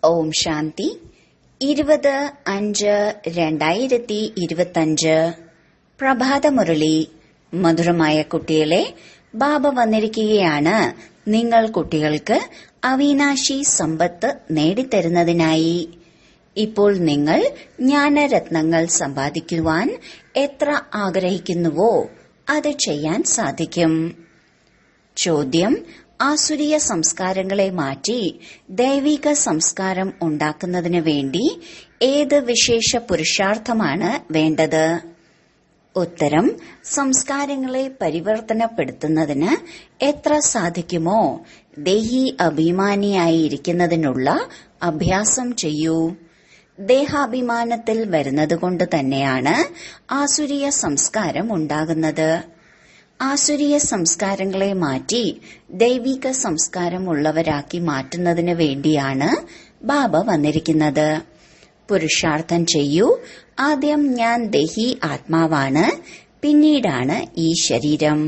ഓം ശാന്തി 20-5-2025 പ്രഭാതമുരളി. മധുരമായ കുട്ടികളെ, ബാബ വന്നിരിക്കുകയാണ് നിങ്ങൾ കുട്ടികൾക്ക് അവിനാശി സമ്പത്ത് നേടിത്തരുന്നതിനായി. ഇപ്പോൾ നിങ്ങൾ ജ്ഞാനരത്നങ്ങൾ സമ്പാദിക്കുവാൻ എത്ര ആഗ്രഹിക്കുന്നുവോ അത് ചെയ്യാൻ സാധിക്കും. ചോദ്യം: ആസുരീയ സംസ്കാരങ്ങളെ മാറ്റി ദൈവിക സംസ്കാരം ഉണ്ടാക്കുന്നതിന് വേണ്ടി ഏത് വിശേഷ പുരുഷാർത്ഥമാണ് വേണ്ടത്? ഉത്തരം: സംസ്കാരങ്ങളെ പരിവർത്തനപ്പെടുത്തുന്നതിന് എത്ര സാധിക്കുമോ ദേഹി അഭിമാനിയായിരിക്കുന്നതിനുള്ള അഭ്യാസം ചെയ്യൂ. ദേഹാഭിമാനത്തിൽ വരുന്നതുകൊണ്ട് തന്നെയാണ് ആസുരീയ സംസ്കാരം ഉണ്ടാകുന്നത്. ആസുരീയ സംസ്കാരങ്ങളെ മാറ്റി ദൈവിക സംസ്കാരം ഉള്ളവരാക്കി മാറ്റുന്നതിന് വേണ്ടിയാണ് ബാബ വന്നിരിക്കുന്നത്. പുരുഷാർത്ഥം ചെയ്യൂ. ആദ്യം ഞാൻ ദേഹി ആത്മാവാണ്, പിന്നീടാണ് ഈ ശരീരം.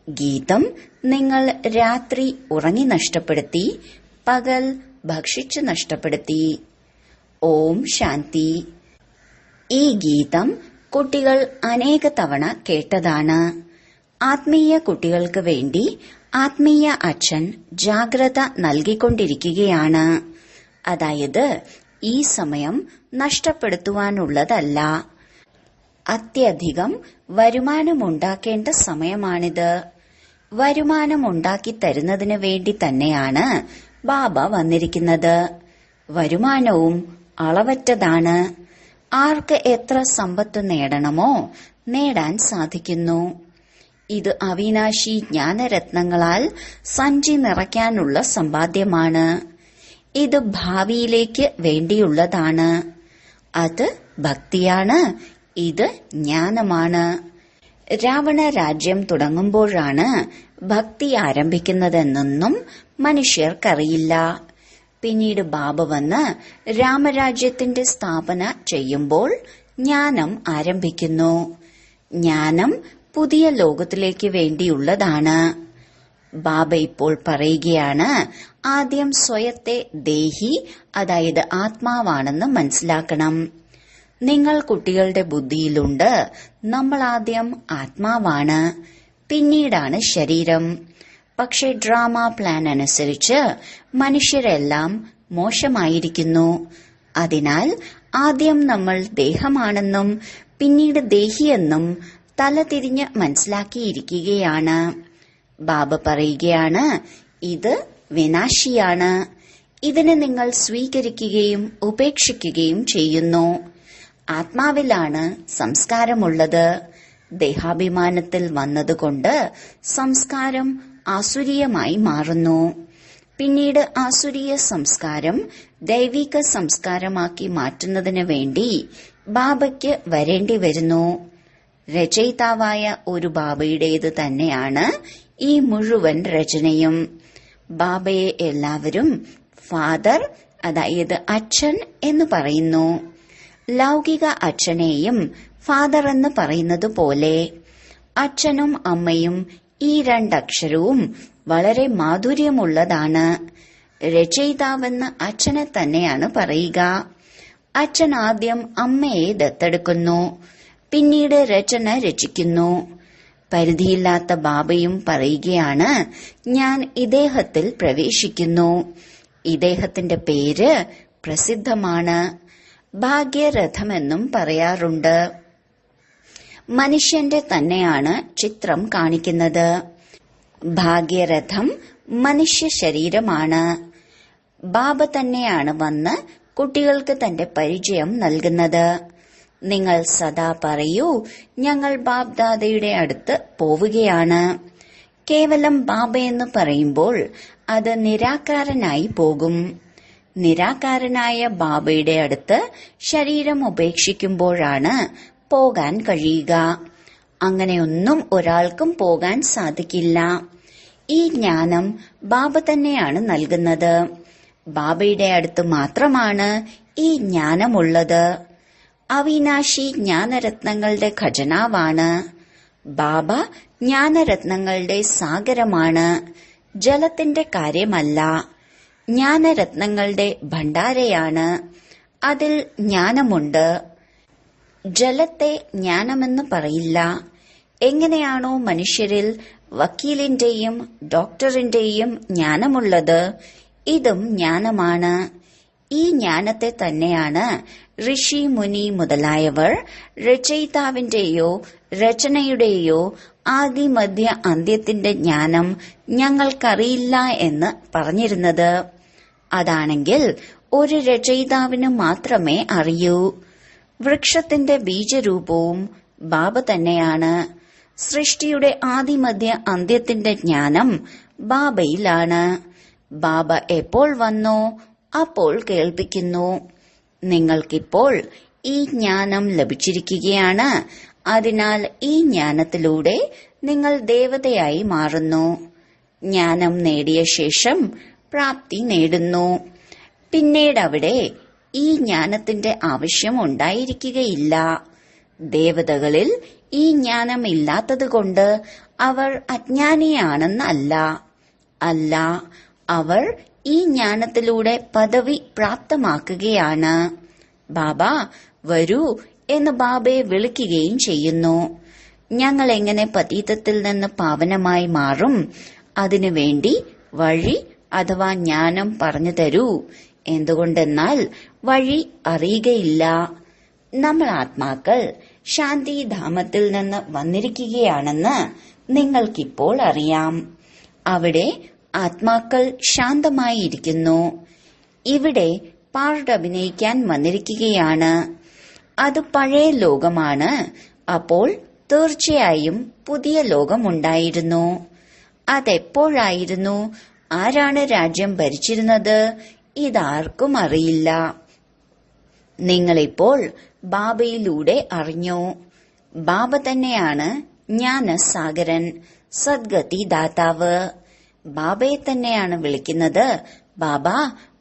ഗീതം: നിങ്ങൾ രാത്രി ഉറങ്ങി നഷ്ടപ്പെടുത്തി, പകൽ ഭക്ഷിച്ചു നഷ്ടപ്പെടുത്തി. ഓം ശാന്തി. ഈ ഗീതം കുട്ടികൾ അനേക തവണ കേട്ടതാണ്. ആത്മീയ കുട്ടികൾക്ക് വേണ്ടി ആത്മീയ അച്ഛൻ ജാഗ്രത നൽകിക്കൊണ്ടിരിക്കുകയാണ്. അതായത് ഈ സമയം നഷ്ടപ്പെടുത്തുവാനുള്ളതല്ല. അത്യധികം വരുമാനമുണ്ടാക്കേണ്ട സമയമാണിത്. വരുമാനമുണ്ടാക്കി തരുന്നതിന് വേണ്ടി തന്നെയാണ് ബാബ വന്നിരിക്കുന്നത്. വരുമാനവും അളവറ്റതാണ്. ആർക്ക് എത്ര സമ്പത്ത് നേടണമോ നേടാൻ സാധിക്കുന്നു. ഇത് അവിനാശി ജ്ഞാനരത്നങ്ങളാൽ സഞ്ചി നിറയ്ക്കാനുള്ള സമ്പാദ്യമാണ്. ഇത് ഭാവിയിലേക്ക് വേണ്ടിയുള്ളതാണ്. അത് ഭക്തിയാണ്, ഇത് ജ്ഞാനമാണ്. രാവണ രാജ്യം തുടങ്ങുമ്പോഴാണ് ഭക്തി ആരംഭിക്കുന്നതെന്നൊന്നും മനുഷ്യർക്കറിയില്ല. പിന്നീട് ബാബ വന്ന് രാമരാജ്യത്തിന്റെ സ്ഥാപന ചെയ്യുമ്പോൾ ജ്ഞാനം ആരംഭിക്കുന്നു. ജ്ഞാനം പുതിയ ലോകത്തിലേക്ക് വേണ്ടിയുള്ളതാണ്. ബാബ ഇപ്പോൾ പറയുകയാണ്, ആദ്യം സ്വയത്തെ ദേഹി, അതായത് ആത്മാവാണെന്ന് മനസ്സിലാക്കണം. നിങ്ങൾ കുട്ടികളുടെ ബുദ്ധിയിലുണ്ട്, നമ്മൾ ആദ്യം ആത്മാവാണ്, പിന്നീടാണ് ശരീരം. പക്ഷെ ഡ്രാമ പ്ലാൻ അനുസരിച്ച് മനുഷ്യരെല്ലാം മോശമായിരിക്കുന്നു. അതിനാൽ ആദ്യം നമ്മൾ ദേഹമാണെന്നും പിന്നീട് ദേഹിയെന്നും തലതിരിഞ്ഞ് മനസ്സിലാക്കിയിരിക്കുകയാണ്. ബാബ പറയുകയാണ്, ഇത് വിനാശിയാണ്. ഇതിനെ നിങ്ങൾ സ്വീകരിക്കുകയും ഉപേക്ഷിക്കുകയും ചെയ്യുന്നു. ആത്മാവിലാണ് സംസ്കാരമുള്ളത്. ദേഹാഭിമാനത്തിൽ വന്നതുകൊണ്ട് സംസ്കാരം ആസുരീയമായി മാറുന്നു. പിന്നീട് ആസുരീയ സംസ്കാരം ദൈവിക സംസ്കാരമാക്കി മാറ്റുന്നതിന് വേണ്ടി ബാബയ്ക്ക് വരേണ്ടി വരുന്നു. രചയിതാവായ ഒരു ബാബയുടേത് തന്നെയാണ് ഈ മുഴുവൻ രചനയും. ബാബയെ എല്ലാവരും ഫാദർ, അതായത് അച്ഛൻ എന്ന് പറയുന്നു. ലൗകിക അച്ഛനെയും ഫാദർ എന്ന് പറയുന്നത് പോലെ അച്ഛനും അമ്മയും ഈ രണ്ടക്ഷരവും വളരെ മാധുര്യമുള്ളതാണ്. രചയിതാവെന്ന് അച്ഛനെ തന്നെയാണ് പറയുക. അച്ഛൻ ആദ്യം അമ്മയെ ദത്തെടുക്കുന്നു, പിന്നീട് രചന രചിക്കുന്നു. പരിധിയില്ലാത്ത ബാബയും പറയുകയാണ്, ഞാൻ ഇദ്ദേഹത്തിൽ പ്രവേശിക്കുന്നു. ഇദ്ദേഹത്തിന്റെ പേര് പ്രസിദ്ധമാണ്. ഭാഗ്യരഥമെന്നും പറയാറുണ്ട്. മനുഷ്യന്റെ തന്നെയാണ് ചിത്രം കാണിക്കുന്നത്. ഭാഗ്യരഥം മനുഷ്യ ശരീരമാണ്. ബാബ തന്നെയാണ് വന്ന് കുട്ടികൾക്ക് തന്റെ പരിചയം നൽകുന്നത്. നിങ്ങൾ സദാ പറയൂ, ഞങ്ങൾ ബാബ് ദാദയുടെ അടുത്ത് പോവുകയാണ്. കേവലം ബാബയെന്ന് പറയുമ്പോൾ അത് നിരാകാരനായി പോകും. നിരാകാരനായ ബാബയുടെ അടുത്ത് ശരീരം ഉപേക്ഷിക്കുമ്പോഴാണ് പോകാൻ കഴിയുക. അങ്ങനെയൊന്നും ഒരാൾക്കും പോകാൻ സാധിക്കില്ല. ഈ ജ്ഞാനം ബാബ തന്നെയാണ് നൽകുന്നത്. ബാബയുടെ അടുത്ത് മാത്രമാണ് ഈ ജ്ഞാനമുള്ളത്. അവിനാശി ജ്ഞാനരത്നങ്ങളുടെ ഖജനാവാണ്. ബാബ ജ്ഞാനരത്നങ്ങളുടെ സാഗരമാണ്, ജലത്തിന്റെ കാര്യമല്ല. ജ്ഞാനരത്നങ്ങളുടെ ഭണ്ഡാരയാണ്. അതിൽ ജ്ഞാനമുണ്ട്. ജലത്തെ ജ്ഞാനമെന്ന് പറയില്ല. എങ്ങനെയാണോ മനുഷ്യരിൽ വക്കീലിന്റെയും ഡോക്ടറിന്റെയും ജ്ഞാനമുള്ളത്, ഇതും ജ്ഞാനമാണ്. ഈ ജ്ഞാനത്തെ തന്നെയാണ് ഋഷി, മുനി മുതലായവർ രചയിതാവിന്റെയോ രചനയുടെയോ ആദി മധ്യ അന്ത്യത്തിന്റെ ജ്ഞാനം ഞങ്ങൾക്കറിയില്ല എന്ന് പറഞ്ഞിരുന്നത്. അതാണെങ്കിൽ ഒരു രചയിതാവിന് മാത്രമേ അറിയൂ. വൃക്ഷത്തിന്റെ ബീജരൂപവും ബാബ തന്നെയാണ്. സൃഷ്ടിയുടെ ആദിമധ്യ അന്ത്യത്തിന്റെ ജ്ഞാനം ബാബയിലാണ്. ബാബ എപ്പോൾ വന്നോ അപ്പോൾ കേൾപ്പിക്കുന്നു. നിങ്ങൾക്കിപ്പോൾ ഈ ജ്ഞാനം ലഭിച്ചിരിക്കുകയാണ്. അതിനാൽ ഈ ജ്ഞാനത്തിലൂടെ നിങ്ങൾ ദേവതയായി മാറുന്നു. ജ്ഞാനം നേടിയ ശേഷം പ്രാപ്തി നേടുന്നു. പിന്നീട് അവിടെ ഈ ജ്ഞാനത്തിന്റെ ആവശ്യം ഉണ്ടായിരിക്കുകയില്ല. ദേവതകളിൽ ഈ ജ്ഞാനം ഇല്ലാത്തതുകൊണ്ട് അവർ അജ്ഞാനിയാണെന്നല്ല. അല്ല, അവർ ഈ ജ്ഞാനത്തിലൂടെ പദവി പ്രാപ്തമാക്കുകയാണ്. ബാബ വരൂ എന്ന് ബാബയെ വിളിക്കുകയും ചെയ്യുന്നു. ഞങ്ങൾ എങ്ങനെ പതീതത്തിൽ നിന്ന് പാവനമായി മാറും? അതിനുവേണ്ടി വഴി അഥവാ ജ്ഞാനം പറഞ്ഞു തരൂ. എന്തുകൊണ്ടെന്നാൽ വഴി അറിയുകയില്ല. നമ്മൾ ആത്മാക്കൾ ശാന്തിധാമത്തിൽ നിന്ന് വന്നിരിക്കുകയാണെന്ന് നിങ്ങൾക്കിപ്പോൾ അറിയാം. അവിടെ ആത്മാക്കൾ ശാന്തമായിരിക്കുന്നു. ഇവിടെ പാർട്ട് അഭിനയിക്കാൻ വന്നിരിക്കുകയാണ്. അത് പഴയ ലോകമാണ്. അപ്പോൾ തീർച്ചയായും പുതിയ ലോകമുണ്ടായിരുന്നു. അതെപ്പോഴായിരുന്നു? ആരാണ് രാജ്യം ഭരിച്ചിരുന്നത്? ഇതാർക്കും അറിയില്ല. നിങ്ങളിപ്പോൾ ബാബയിലൂടെ അറിഞ്ഞു. ബാബ തന്നെയാണ് ജ്ഞാനസാഗരൻ, സദ്ഗതി ദാതാവ്. ബാബയെ തന്നെയാണ് വിളിക്കുന്നത്. ബാബ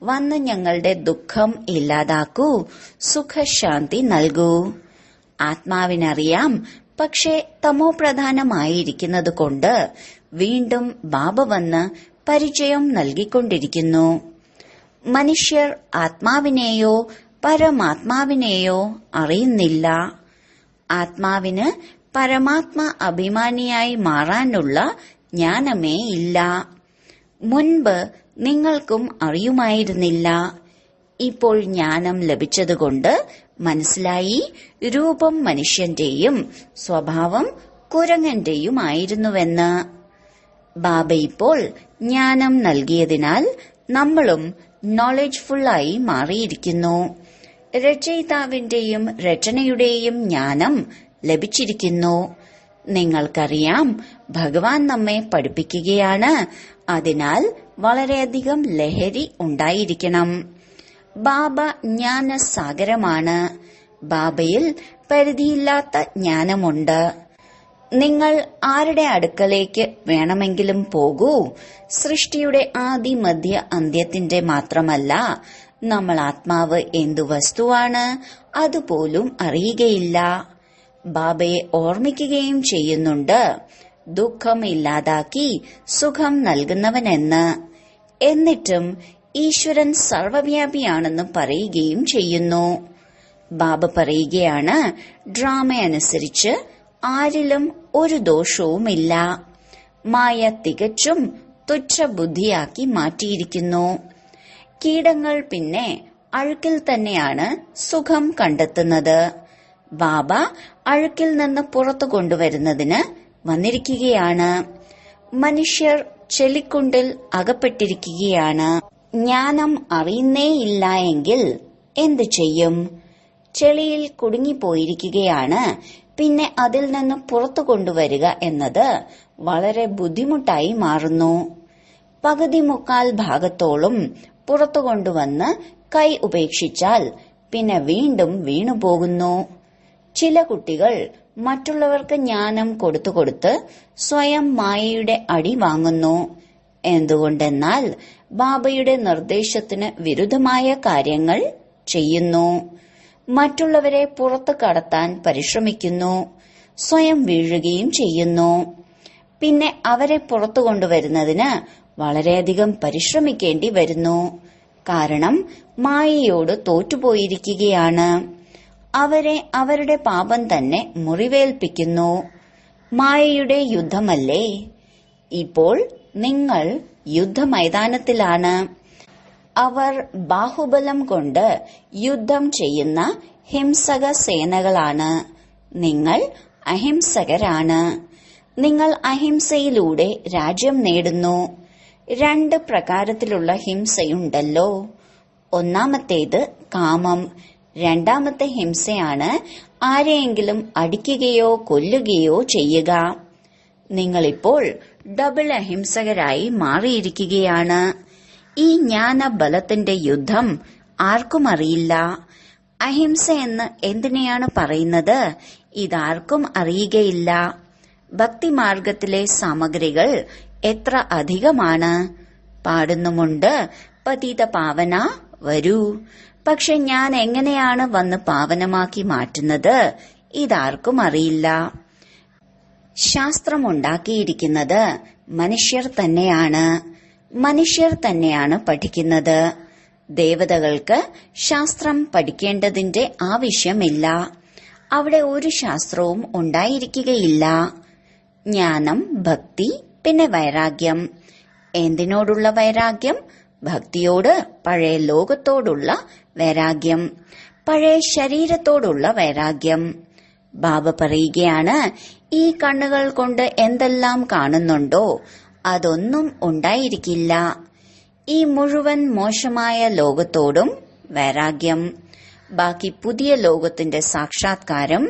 വന്ന് ഞങ്ങളുടെ ദുഃഖം ഇല്ലാതാക്കൂ, സുഖശാന്തി നൽകൂ. ആത്മാവിനറിയാം, പക്ഷേ തമോ പ്രധാനമായിരിക്കുന്നത് കൊണ്ട് വീണ്ടും ബാബ വന്ന് പരിചയം നൽകിക്കൊണ്ടിരിക്കുന്നു. മനുഷ്യർ ആത്മാവിനെയോ പരമാത്മാവിനെയോ അറിയുന്നില്ല. ആത്മാവിന് പരമാത്മ അഭിമാനിയായി മാറാനുള്ള ജ്ഞാനമേ ഇല്ല. മുൻപ് നിങ്ങൾക്കും അറിയുമായിരുന്നില്ല. ഇപ്പോൾ ജ്ഞാനം ലഭിച്ചതുകൊണ്ട് മനസ്സിലായി, രൂപം മനുഷ്യന്റെയും സ്വഭാവം കുരങ്ങന്റെയുമായിരുന്നുവെന്ന്. ബാബ ഇപ്പോൾ ജ്ഞാനം നൽകിയതിനാൽ നമ്മളും നോളജ്ഫുള്ളായി മാറിയിരിക്കുന്നു. രചയിതാവിന്റെയും രചനയുടെയും ജ്ഞാനം ലഭിച്ചിരിക്കുന്നു. നിങ്ങൾക്കറിയാം, ഭഗവാൻ നമ്മെ പഠിപ്പിക്കുകയാണ്. അതിനാൽ വളരെയധികം ലഹരി ഉണ്ടായിരിക്കണം. ബാബ ജ്ഞാനസാഗരമാണ്. ബാബയിൽ പരിധിയില്ലാത്ത ജ്ഞാനമുണ്ട്. നിങ്ങൾ ആരുടെ അടുക്കലേക്ക് വേണമെങ്കിലും പോകൂ. സൃഷ്ടിയുടെ ആദി മധ്യ അന്ത്യത്തിന്റെ മാത്രമല്ല, നമ്മൾ ആത്മാവ് എന്തു വസ്തുവാണ് അതുപോലും അറിയുകയില്ല. ബാബയെ ഓർമ്മിക്കുകയും ചെയ്യുന്നുണ്ട്. ദുഃഖം ഇല്ലാതാക്കി സുഖം നൽകുന്നവനെന്ന്. എന്നിട്ടും ഈശ്വരൻ സർവവ്യാപിയാണെന്ന് പറയുകയും ചെയ്യുന്നു. ബാബ പറയുകയാണ്, ഡ്രാമ അനുസരിച്ച് ആരിലും ഒരു ദോഷവുമില്ല. മായ തികച്ചും തുച്ഛബുദ്ധിയാക്കി മാറ്റിയിരിക്കുന്നു. കീടങ്ങൾ പിന്നെ അഴുക്കിൽ തന്നെയാണ് സുഖം കണ്ടെത്തുന്നത്. ബാബ അഴുക്കിൽ നിന്ന് പുറത്തു കൊണ്ടുവരുന്നതിന് വന്നിരിക്കുകയാണ്. മനുഷ്യർ ചെളിക്കുണ്ടിൽ അകപ്പെട്ടിരിക്കുകയാണ്. ജ്ഞാനം അറിയുന്നേയില്ല എങ്കിൽ എന്തു ചെയ്യും? ചെളിയിൽ കുടുങ്ങിപ്പോയിരിക്കുകയാണ്. പിന്നെ അതിൽ നിന്ന് പുറത്തു കൊണ്ടുവരിക എന്നത് വളരെ ബുദ്ധിമുട്ടായി മാറുന്നു. പകുതി മുക്കാൽ ഭാഗത്തോളം പുറത്തു കൊണ്ടുവന്ന് കൈ ഉപേക്ഷിച്ചാൽ പിന്നെ വീണ്ടും വീണുപോകുന്നു. ചില കുട്ടികൾ മറ്റുള്ളവർക്ക് ജ്ഞാനം കൊടുത്തു സ്വയം മായയുടെ അടി വാങ്ങുന്നു. എന്തുകൊണ്ടെന്നാൽ ബാബയുടെ നിർദ്ദേശത്തിന് വിരുദ്ധമായ കാര്യങ്ങൾ ചെയ്യുന്നു. മറ്റുള്ളവരെ പുറത്തു കടത്താൻ പരിശ്രമിക്കുന്നു. സ്വയം വീഴുകയും ചെയ്യുന്നു. പിന്നെ അവരെ പുറത്തു കൊണ്ടുവരുന്നതിന് വളരെയധികം പരിശ്രമിക്കേണ്ടി വരുന്നു. കാരണം മായയോട് തോറ്റുപോയിരിക്കുകയാണ്. അവരെ അവരുടെ പാപം തന്നെ മുറിവേൽപ്പിക്കുന്നു. മായയുടെ യുദ്ധമല്ലേ? ഇപ്പോൾ നിങ്ങൾ യുദ്ധമൈതാനത്തിലാണ്. അവർ ബാഹുബലം കൊണ്ട് യുദ്ധം ചെയ്യുന്ന ഹിംസക സേനകളാണ്. നിങ്ങൾ അഹിംസകരാണ്. നിങ്ങൾ അഹിംസയിലൂടെ രാജ്യം നേടുന്നു. 2 പ്രകാരത്തിലുള്ള ഹിംസയുണ്ടല്ലോ. ഒന്നാമത്തേത് കാമം. രണ്ടാമത്തെ ഹിംസയാണ് ആരെയെങ്കിലും അടിക്കുകയോ കൊല്ലുകയോ ചെയ്യുക. നിങ്ങളിപ്പോൾ ഡബിൾ അഹിംസകരായി മാറിയിരിക്കുകയാണ്. ഈ ജ്ഞാനബലത്തിന്റെ യുദ്ധം ആർക്കും അറിയില്ല. അഹിംസ എന്ന് എന്തിനെയാണ് പറയുന്നത്? ഇതാർക്കും അറിയുകയില്ല. ഭക്തിമാർഗത്തിലെ സാമഗ്രികൾ എത്ര അധികമാണ്. പാടുന്നുമുണ്ട്, പതിത പാവന വരൂ. പക്ഷെ ഞാൻ എങ്ങനെയാണ് വന്ന് പാവനമാക്കി മാറ്റുന്നത്? ഇതാർക്കും അറിയില്ല. ശാസ്ത്രമുണ്ടാക്കിയിരിക്കുന്നത് മനുഷ്യർ തന്നെയാണ്. മനുഷ്യർ തന്നെയാണ് പഠിക്കുന്നത്. ദേവതകൾക്ക് ശാസ്ത്രം പഠിക്കേണ്ടതിന്റെ ആവശ്യമില്ല. അവിടെ ഒരു ശാസ്ത്രവും ഉണ്ടായിരിക്കുകയില്ല. ജ്ഞാനം, ഭക്തി, പിന്നെ വൈരാഗ്യം. എന്തിനോടുള്ള വൈരാഗ്യം? ഭക്തിയോട്, പഴയ ലോകത്തോടുള്ള വൈരാഗ്യം, പഴയ ശരീരത്തോടുള്ള വൈരാഗ്യം. ബാബ പറയുകയാണ്, ഈ കണ്ണുകൾ കൊണ്ട് എന്തെല്ലാം കാണുന്നുണ്ടോ അതൊന്നും ഉണ്ടായിരിക്കില്ല. ഈ മുഴുവൻ മോശമായ ലോകത്തോടും വൈരാഗ്യം. ബാക്കി പുതിയ ലോകത്തിന്റെ സാക്ഷാത്കാരം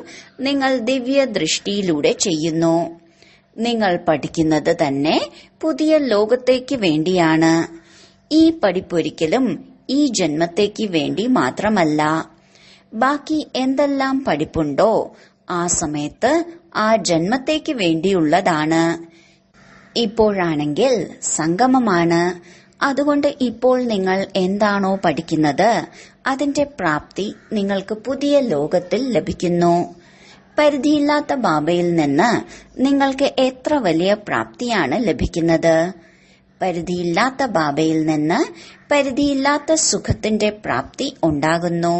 നിങ്ങൾ ദിവ്യ ദൃഷ്ടിയിലൂടെ ചെയ്യുന്നു. നിങ്ങൾ പഠിക്കുന്നത് തന്നെ പുതിയ ലോകത്തേക്ക് വേണ്ടിയാണ്. ഈ പഠിപ്പൊരിക്കലും ഈ ജന്മത്തേക്ക് വേണ്ടി മാത്രമല്ല. ബാക്കി എന്തെല്ലാം പഠിപ്പുണ്ടോ ആ സമയത്ത് ആ ജന്മത്തേക്ക് വേണ്ടിയുള്ളതാണ്. ഇപ്പോഴാണെങ്കിൽ സംഗമമാണ്. അതുകൊണ്ട് ഇപ്പോൾ നിങ്ങൾ എന്താണോ പഠിക്കുന്നത് അതിന്റെ പ്രാപ്തി നിങ്ങൾക്ക് പുതിയ ലോകത്തിൽ ലഭിക്കുന്നു. പരിധിയില്ലാത്ത ബാബയിൽ നിന്ന് നിങ്ങൾക്ക് എത്ര വലിയ പ്രാപ്തിയാണ് ലഭിക്കുന്നത്? പരിധിയില്ലാത്ത ബാബയിൽ നിന്ന് പരിധിയില്ലാത്ത സുഖത്തിന്റെ പ്രാപ്തി ഉണ്ടാകുന്നു.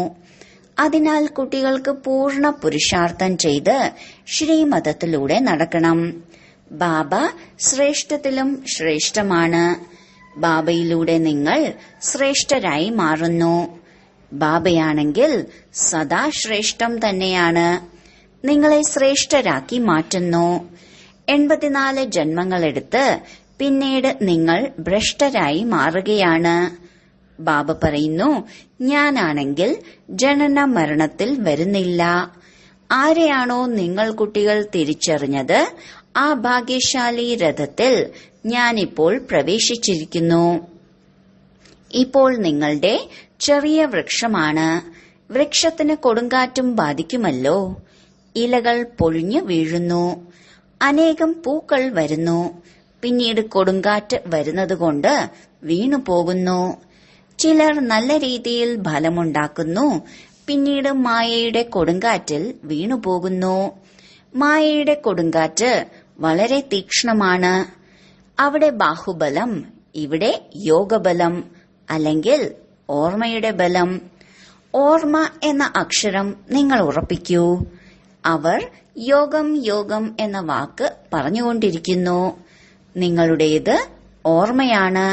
അതിനാൽ കുട്ടികൾക്ക് പൂർണ്ണ പുരുഷാർത്ഥം ചെയ്ത് ശ്രീമതത്തിലൂടെ നടക്കണം. ബാബ ശ്രേഷ്ഠത്തിലും ശ്രേഷ്ഠമാണ്. ബാബയിലൂടെ നിങ്ങൾ ശ്രേഷ്ഠരായി മാറുന്നു. ബാബയാണെങ്കിൽ സദാ ശ്രേഷ്ഠം തന്നെയാണ്. നിങ്ങളെ ശ്രേഷ്ഠരാക്കി മാറ്റുന്നു. 84 ജന്മങ്ങളെടുത്ത് പിന്നീട് നിങ്ങൾ ഭ്രഷ്ടരായി മാറുകയാണ്. ബാബ പറയുന്നു, ഞാനാണെങ്കിൽ ജനന മരണത്തിൽ വരുന്നില്ല. ആരെയാണോ നിങ്ങൾ കുട്ടികൾ തിരിച്ചറിഞ്ഞത് ആ ഭാഗ്യശാലി രഥത്തിൽ ഞാനിപ്പോൾ പ്രവേശിച്ചിരിക്കുന്നു. ഇപ്പോൾ നിങ്ങളുടെ ചെറിയ വൃക്ഷമാണ്. വൃക്ഷത്തിന് കൊടുങ്കാറ്റും ബാധിക്കുമല്ലോ. ഇലകൾ പൊഴിഞ്ഞു വീഴുന്നു. അനേകം പൂക്കൾ വരുന്നു. പിന്നീട് കൊടുങ്കാറ്റ് വരുന്നതുകൊണ്ട് വീണുപോകുന്നു. ചിലർ നല്ല രീതിയിൽ ഫലമുണ്ടാക്കുന്നു. പിന്നീട് മായയുടെ കൊടുങ്കാറ്റിൽ വീണുപോകുന്നു. മായയുടെ കൊടുങ്കാറ്റ് വളരെ തീക്ഷ്ണമാണ്. അവിടെ ബാഹുബലം, ഇവിടെ യോഗബലം, അല്ലെങ്കിൽ ഓർമ്മയുടെ ബലം. ഓർമ്മ എന്ന അക്ഷരം നിങ്ങൾ ഉറപ്പിക്കൂ. അവർ യോഗം യോഗം എന്ന വാക്ക് പറഞ്ഞുകൊണ്ടിരിക്കുന്നു. നിങ്ങളുടേത് ഓർമ്മയാണ്.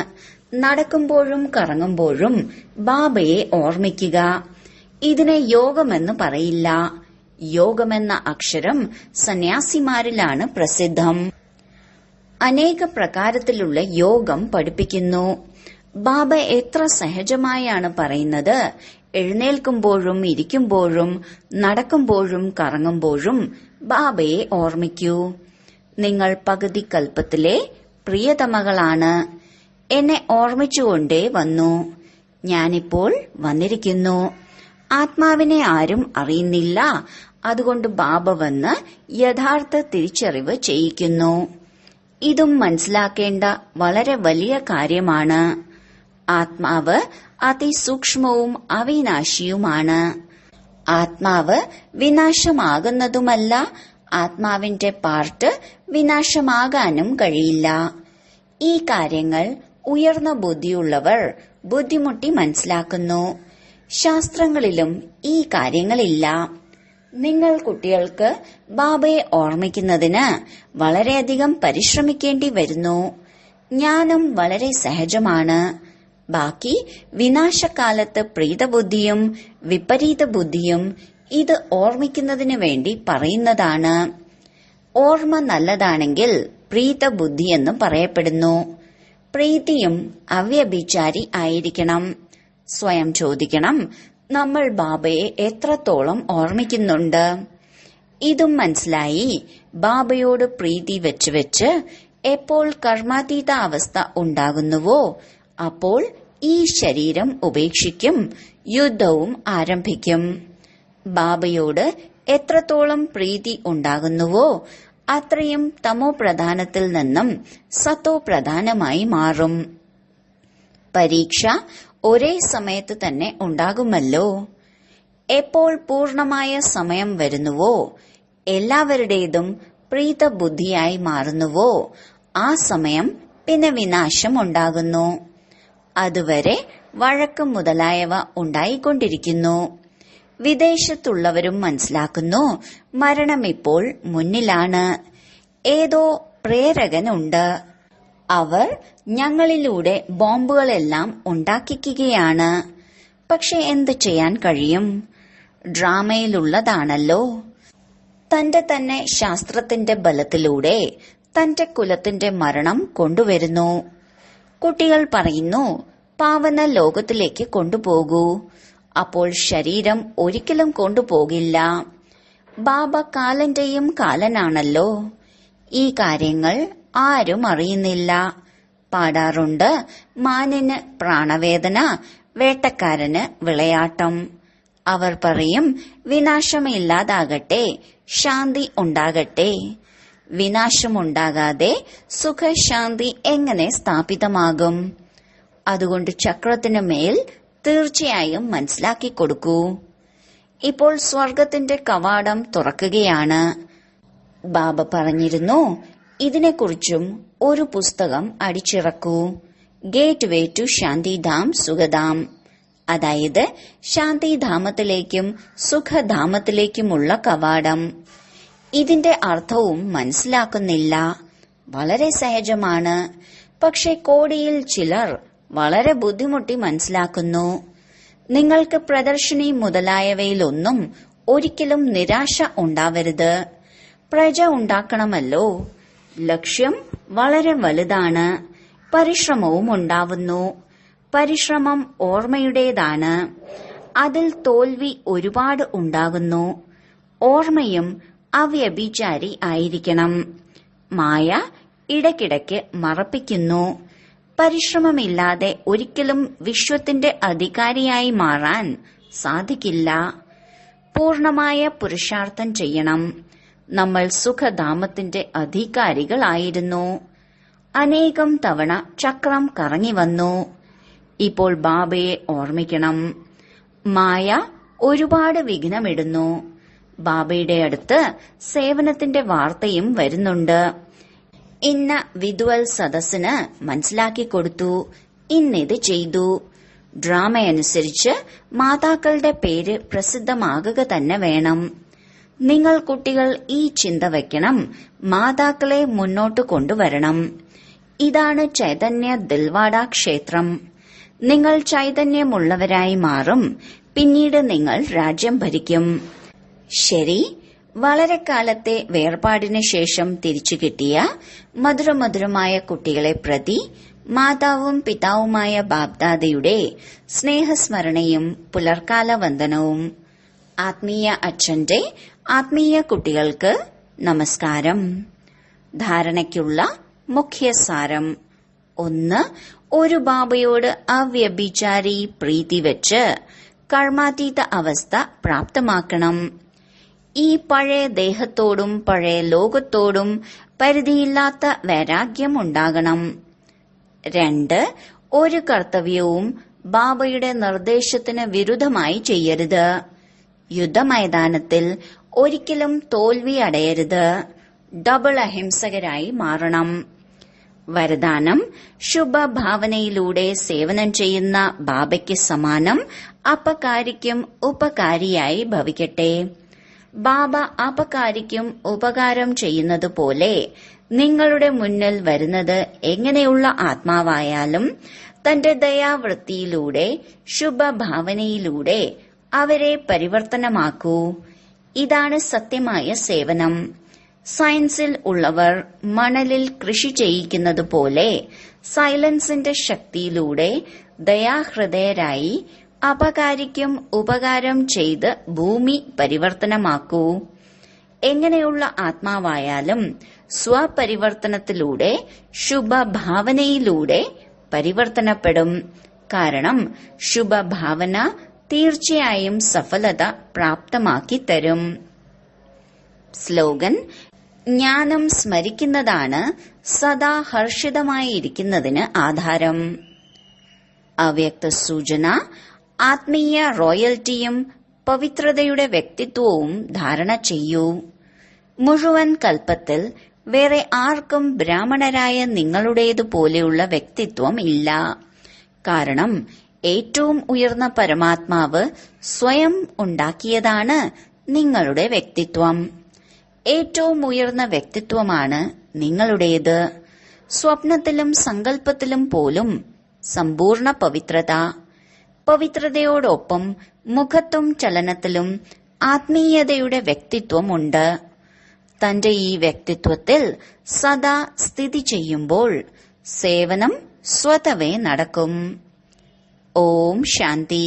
നടക്കുമ്പോഴും കറങ്ങുമ്പോഴും ബാബയെ ഓർമ്മിക്കുക. ഇതിനെ യോഗമെന്ന് പറയില്ല. യോഗമെന്ന അക്ഷരം സന്യാസിമാരിലാണ് പ്രസിദ്ധം. അനേക പ്രകാരത്തിലുള്ള യോഗം പഠിപ്പിക്കുന്നു. ബാബ എത്ര സഹജമായാണ് പറയുന്നത്. എഴുന്നേൽക്കുമ്പോഴും ഇരിക്കുമ്പോഴും നടക്കുമ്പോഴും കറങ്ങുമ്പോഴും ബാബയെ ഓർമ്മിക്കൂ. നിങ്ങൾ പകുതി കൽപ്പത്തിലെ പ്രിയതമകളാണ്. എന്നെ ഓർമ്മിച്ചുകൊണ്ടേ വന്നു. ഞാനിപ്പോൾ വന്നിരിക്കുന്നു. ആത്മാവിനെ ആരും അറിയുന്നില്ല. അതുകൊണ്ട് ബാബ വന്ന് യഥാർത്ഥ തിരിച്ചറിവ് ചെയ്യിക്കുന്നു. ഇതും മനസ്സിലാക്കേണ്ട വളരെ വലിയ കാര്യമാണ്. ആത്മാവ് അതിസൂക്ഷ്മവും അവിനാശിയുമാണ്. ആത്മാവ് വിനാശമാകുന്നതുമല്ല. ആത്മാവിന്റെ പാർട്ട് വിനാശമാകാനും കഴിയില്ല. ഈ കാര്യങ്ങൾ ഉയർന്ന ബുദ്ധിയുള്ളവർ ബുദ്ധിമുട്ടി മനസ്സിലാക്കുന്നു. ശാസ്ത്രങ്ങളിലും ഈ കാര്യങ്ങളില്ല. നിങ്ങൾ കുട്ടികൾക്ക് ബാബയെ ഓർമ്മിക്കുന്നതിന് വളരെയധികം പരിശ്രമിക്കേണ്ടി വരുന്നു. ജ്ഞാനം വളരെ സഹജമാണ്. ബാക്കി വിനാശകാലത്ത് പ്രീതബുദ്ധിയും വിപരീത ബുദ്ധിയും ഇത് ഓർമ്മിക്കുന്നതിന് വേണ്ടി പറയുന്നതാണ്. ഓർമ്മ നല്ലതാണെങ്കിൽ പ്രീതബുദ്ധി എന്ന് പറയപ്പെടുന്നു. പ്രീതിയും അവ്യഭിചാരി ആയിരിക്കണം. സ്വയം ചോദിക്കണം, നമ്മൾ ബാബയെ എത്രത്തോളം ഓർമ്മിക്കുന്നുണ്ട്? ഇതും മനസ്സിലായി ബാബയോട് പ്രീതി വെച്ച് വെച്ച് എപ്പോൾ കർമാതീത അവസ്ഥ ഉണ്ടാകുന്നുവോ അപ്പോൾ ഈ ശരീരം ഉപേക്ഷിക്കും, യുദ്ധവും ആരംഭിക്കും. ബാബയോട് എത്രത്തോളം പ്രീതി ഉണ്ടാകുന്നുവോ അത്രയും തമോ പ്രധാനത്തിൽ നിന്നും സത്തോ പ്രധാനമായി മാറും. പരീക്ഷ ഒരേ സമയത്ത് തന്നെ ഉണ്ടാകുമല്ലോ. എപ്പോൾ പൂർണമായ സമയം വരുന്നുവോ, എല്ലാവരുടേതും പ്രീതബുദ്ധിയായി മാറുന്നുവോ ആ സമയം പിന്നെ വിനാശം ഉണ്ടാകുന്നു. അതുവരെ വഴക്ക് മുതലായവ ഉണ്ടായിക്കൊണ്ടിരിക്കുന്നു. വിദേശത്തുള്ളവരും മനസ്സിലാക്കുന്നു, മരണം ഇപ്പോൾ മുന്നിലാണ്. ഏതോ പ്രേരകനുണ്ട്. അവർ ഞങ്ങളിലൂടെ ബോംബുകളെല്ലാം ഉണ്ടാക്കിക്കുകയാണ്. പക്ഷെ എന്ത് ചെയ്യാൻ കഴിയും? ഡ്രാമയിലുള്ളതാണല്ലോ. തന്റെ തന്നെ ശാസ്ത്രത്തിന്റെ ബലത്തിലൂടെ തന്റെ കുലത്തിന്റെ മരണം കൊണ്ടുവരുന്നു. കുട്ടികൾ പറയുന്നു, പാവന ലോകത്തിലേക്ക് കൊണ്ടുപോകൂ. അപ്പോൾ ശരീരം ഒരിക്കലും കൊണ്ടുപോകില്ല. ബാബ കാലന്റെയും കാലനാണല്ലോ. ഈ കാര്യങ്ങൾ ആരും അറിയുന്നില്ല. പാടാറുണ്ട്, മാനിന് പ്രാണവേദന, വേട്ടക്കാരന് വിളയാട്ടം. അവർ പറയും, വിനാശമില്ലാതാകട്ടെ, ശാന്തി ഉണ്ടാകട്ടെ. വിനാശമുണ്ടാകാതെ സുഖശാന്തി എങ്ങനെ സ്ഥാപിതമാകും? അതുകൊണ്ട് ചക്രത്തിനു മേൽ തീർച്ചയായും മനസ്സിലാക്കി കൊടുക്കൂ. ഇപ്പോൾ സ്വർഗത്തിന്റെ കവാടം തുറക്കുകയാണ്. ബാബ പറഞ്ഞിരുന്നു, ഇതിനെക്കുറിച്ചും ഒരു പുസ്തകം അടിച്ചിറക്കൂ. Gate way to ശാന്തിധാം സുഖധാം. അതായത് ശാന്തിധാമത്തിലേക്കും സുഖധാമത്തിലേക്കുമുള്ള കവാടം. ഇതിന്റെ അർത്ഥവും മനസ്സിലാക്കുന്നില്ല. വളരെ സഹജമാണ്. പക്ഷെ കോടിയിൽ ചിലർ വളരെ ബുദ്ധിമുട്ടി മനസ്സിലാക്കുന്നു. നിങ്ങൾക്ക് പ്രദർശിനി മുതലായവയിലൊന്നും ഒരിക്കലും നിരാശ ഉണ്ടാവരുത്. പ്രജ ഉണ്ടാക്കണമല്ലോ. ലക്ഷ്യം വളരെ വലുതാണ്. പരിശ്രമവും ഉണ്ടാവുന്നു. പരിശ്രമം ഓർമ്മയുടേതാണ്. അതിൽ തോൽവി ഒരുപാട് ഉണ്ടാകുന്നു. ഓർമ്മയും അവ്യഭിചാരി ആയിരിക്കണം. മായ ഇടയ്ക്കിടയ്ക്ക് മറപ്പിക്കുന്നു. പരിശ്രമമില്ലാതെ ഒരിക്കലും വിശ്വത്തിന്റെ അധികാരിയായി മാറാൻ സാധിക്കില്ല. പൂർണമായ പുരുഷാർത്ഥം ചെയ്യണം. നമ്മൾ സുഖധാമത്തിന്റെ അധികാരികളായിരുന്നു. അനേകം തവണ ചക്രം കറങ്ങി വന്നു. ഇപ്പോൾ ബാബയെ ഓർമ്മിക്കണം. മായ ഒരുപാട് വിഘ്നമിടുന്നു. ബാബയുടെ അടുത്ത് സേവനത്തിന്റെ വാർത്തയും വരുന്നുണ്ട്. ഇന്ന വിദ്വൽ സദസ്സിന് മനസ്സിലാക്കി കൊടുത്തു, ഇന്നിത് ചെയ്തു. ഡ്രാമയനുസരിച്ച് മാതാക്കളുടെ പേര് പ്രസിദ്ധമാകുക തന്നെ വേണം. നിങ്ങൾ കുട്ടികൾ ഈ ചിന്ത വയ്ക്കണം, മാതാക്കളെ മുന്നോട്ട് കൊണ്ടുവരണം. ഇതാണ് ചൈതന്യ ദിൽവാഡ ക്ഷേത്രം. നിങ്ങൾ ചൈതന്യമുള്ളവരായി മാറും. പിന്നീട് നിങ്ങൾ രാജ്യം ഭരിക്കും. ശരി, വളരെ കാലത്തെ വേർപാടിന് ശേഷം തിരിച്ചു കിട്ടിയ മധുരമധുരമായ കുട്ടികളെ പ്രതി മാതാവും പിതാവുമായ ബാബ്ദാദയുടെ സ്നേഹസ്മരണയും പുലർക്കാല വന്ദനവും. ആത്മീയ അച്ഛന്റെ ആത്മീയ കുട്ടികൾക്ക് നമസ്കാരം. ധാരണയ്ക്കുള്ള മുഖ്യസാരം: 1. ഒരു ബാബയോട് അവ്യഭിചാരി പ്രീതി വെച്ച് കർമാതീത അവസ്ഥ പ്രാപ്തമാക്കണം. ഈ പഴയ ദേഹത്തോടും പഴയ ലോകത്തോടും പരിധിയില്ലാത്ത വൈരാഗ്യം ഉണ്ടാകണം. 2. ഒരു കർത്തവ്യവും ബാബയുടെ നിർദ്ദേശത്തിന് വിരുദ്ധമായി ചെയ്യരുത്. യുദ്ധമൈതാനത്തിൽ ഒരിക്കലും തോൽവി അടയരുത്. ഡബിൾ അഹിംസകരായി മാറണം. വരദാനം: ശുഭഭാവനയിലൂടെ സേവനം ചെയ്യുന്ന ബാബയ്ക്ക് സമാനം അപകാരിക്കും ഉപകാരിയായി ഭവിക്കട്ടെ. ബാബ അപകാരിക്കും ഉപകാരം ചെയ്യുന്നതുപോലെ നിങ്ങളുടെ മുന്നിൽ വരുന്നത് എങ്ങനെയുള്ള ആത്മാവായാലും തന്റെ ദയാവൃത്തിയിലൂടെ ശുഭഭാവനയിലൂടെ അവരെ പരിവർത്തനമാക്കൂ. ഇതാണ് സത്യമായ സേവനം. സയൻസിൽ ഉള്ളവർ മണലിൽ കൃഷി ചെയ്യിക്കുന്നതുപോലെ സൈലൻസിന്റെ ശക്തിയിലൂടെ ദയാഹൃദയരായി അപകാരിക്കും ഉപകാരം ചെയ്ത് ഭൂമി പരിവർത്തനമാക്കൂ. എങ്ങനെയുള്ള ആത്മാവായാലും സ്വപരിവർത്തനത്തിലൂടെ ശുഭഭാവനയിലൂടെ പരിവർത്തനപ്പെടും. കാരണം ശുഭഭാവന തീർച്ചയായും സഫലത പ്രാപ്തമാക്കി തരും. സ്ലോഗൻ: ജ്ഞാനം സ്മരിക്കുന്നതാണ് സദാ ഹർഷിതമായിരിക്കുന്നതിന് ആധാരം. അവ്യക്ത സൂചന: ആത്മീയ റോയൽറ്റിയും പവിത്രതയുടെ വ്യക്തിത്വവും ധാരണ ചെയ്യൂ. മുഴുവൻ കൽപ്പത്തിൽ വേറെ ആർക്കും ബ്രാഹ്മണരായ നിങ്ങളുടേതുപോലെയുള്ള വ്യക്തിത്വം ഇല്ല. കാരണം ഏറ്റവും ഉയർന്ന പരമാത്മാവ് സ്വയം ഉണ്ടാക്കിയതാണ് നിങ്ങളുടെ വ്യക്തിത്വം. ഏറ്റവും ഉയർന്ന വ്യക്തിത്വമാണ് നിങ്ങളുടേത്. സ്വപ്നത്തിലും സങ്കല്പത്തിലും പോലും സമ്പൂർണ്ണ പവിത്രത. പവിത്രതയോടൊപ്പം മുഖത്തും ചലനത്തിലും ആത്മീയതയുടെ വ്യക്തിത്വമുണ്ട്. തന്റെ ഈ വ്യക്തിത്വത്തിൽ സദാ സ്ഥിതി ചെയ്യുമ്പോൾ സേവനം സ്വതവേ നടക്കും. ഓം ശാന്തി.